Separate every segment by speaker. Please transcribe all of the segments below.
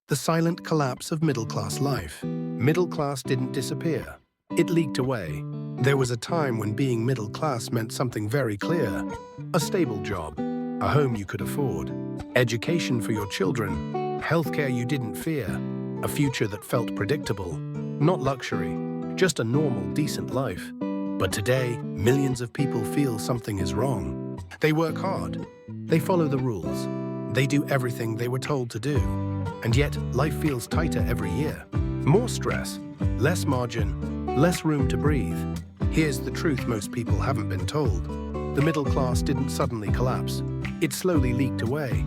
Speaker 1: The silent collapse of middle-class life. Middle class didn't disappear. It leaked away. There was a time when being middle class meant something very clear. A stable job, a home you could afford, education for your children, healthcare you didn't fear, a future that felt predictable. Not luxury, just a normal, decent life. But today, millions of people feel something is wrong. They work hard. They follow the rules. They do everything they were told to do. And yet, life feels tighter every year. More stress, less margin, less room to breathe. Here's the truth most people haven't been told. The middle class didn't suddenly collapse. It slowly leaked away.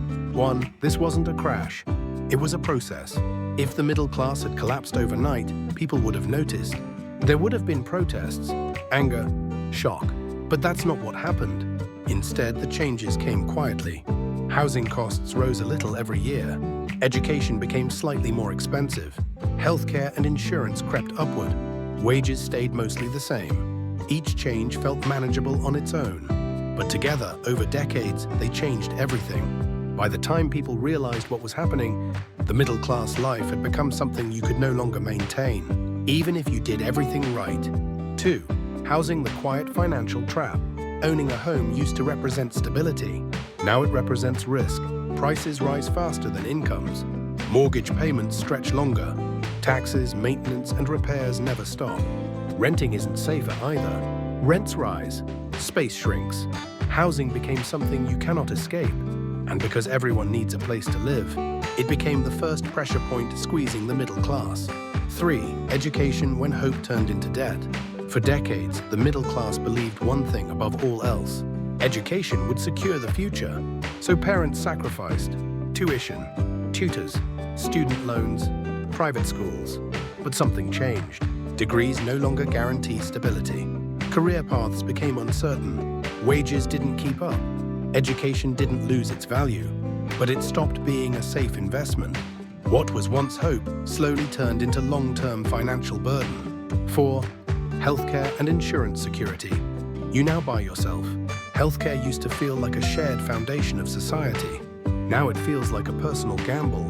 Speaker 1: This wasn't a crash. It was a process. If the middle class had collapsed overnight, people would have noticed. There would have been protests, anger, shock. But that's not what happened. Instead, the changes came quietly. Housing costs rose a little every year. Education became slightly more expensive. Healthcare and insurance crept upward. Wages stayed mostly the same. Each change felt manageable on its own. But together, over decades, they changed everything. By the time people realized what was happening, the middle-class life had become something you could no longer maintain, even if you did everything right. 2. Housing the quiet financial trap. Owning a home used to represent stability. Now it represents risk. Prices rise faster than incomes. Mortgage payments stretch longer. Taxes, maintenance, and repairs never stop. Renting isn't safer either. Rents rise. Space shrinks. Housing became something you cannot escape. And because everyone needs a place to live, it became the first pressure point squeezing the middle class. 3. Education when hope turned into debt. For decades, the middle class believed one thing above all else. Education would secure the future. So parents sacrificed tuition, tutors, student loans, private schools. But something changed. Degrees no longer guarantee stability. Career paths became uncertain. Wages didn't keep up. Education didn't lose its value, but it stopped being a safe investment. What was once hope slowly turned into long-term financial burden. 4. Healthcare and insurance security. You now buy yourself. Healthcare used to feel like a shared foundation of society. Now it feels like a personal gamble.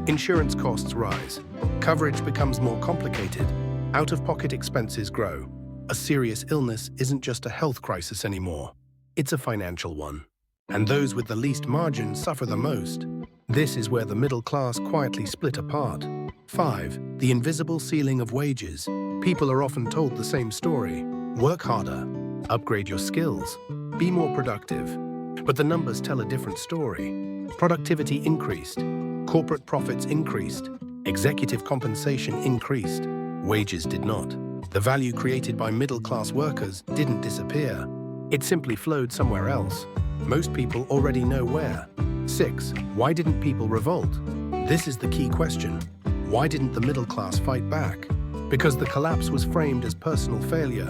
Speaker 1: Insurance costs rise. Coverage becomes more complicated. Out-of-pocket expenses grow. A serious illness isn't just a health crisis anymore. It's a financial one. And those with the least margin suffer the most. This is where the middle class quietly split apart. 5. The invisible ceiling of wages. People are often told the same story. Work harder. Upgrade your skills. Be more productive. But the numbers tell a different story. Productivity increased. Corporate profits increased. Executive compensation increased. Wages did not. The value created by middle-class workers didn't disappear. It simply flowed somewhere else. Most people already know where. 6. Why didn't people revolt? This is the key question. Why didn't the middle class fight back? Because the collapse was framed as personal failure.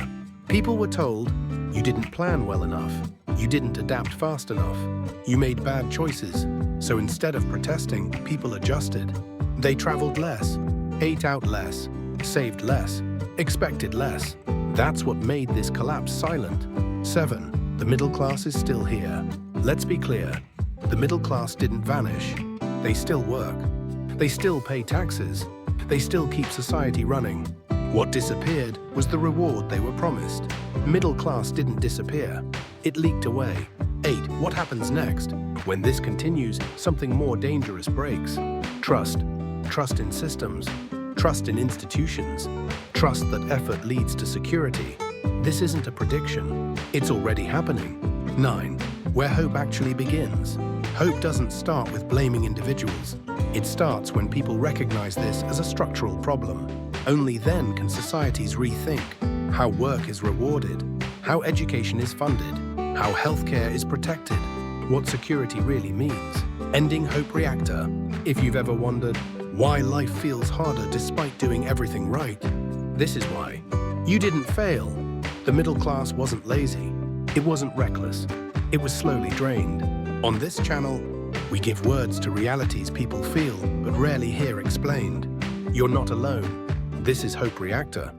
Speaker 1: People were told, you didn't plan well enough. You didn't adapt fast enough. You made bad choices. So instead of protesting, people adjusted. They traveled less, ate out less, saved less, expected less. That's what made this collapse silent. 7. The middle class is still here. Let's be clear. The middle class didn't vanish. They still work. They still pay taxes. They still keep society running. What disappeared was the reward they were promised. Middle class didn't disappear. It leaked away. 8. What happens next? When this continues, something more dangerous breaks. Trust. Trust in systems. Trust in institutions. Trust that effort leads to security. This isn't a prediction. It's already happening. 9. Where hope actually begins. Hope doesn't start with blaming individuals. It starts when people recognize this as a structural problem. Only then can societies rethink how work is rewarded, how education is funded, how healthcare is protected, what security really means. Ending Hope Reactor. If you've ever wondered why life feels harder despite doing everything right, this is why. You didn't fail. The middle class wasn't lazy. It wasn't reckless. It was slowly drained. On this channel, we give words to realities people feel but rarely hear explained. You're not alone. This is Hope Reactor.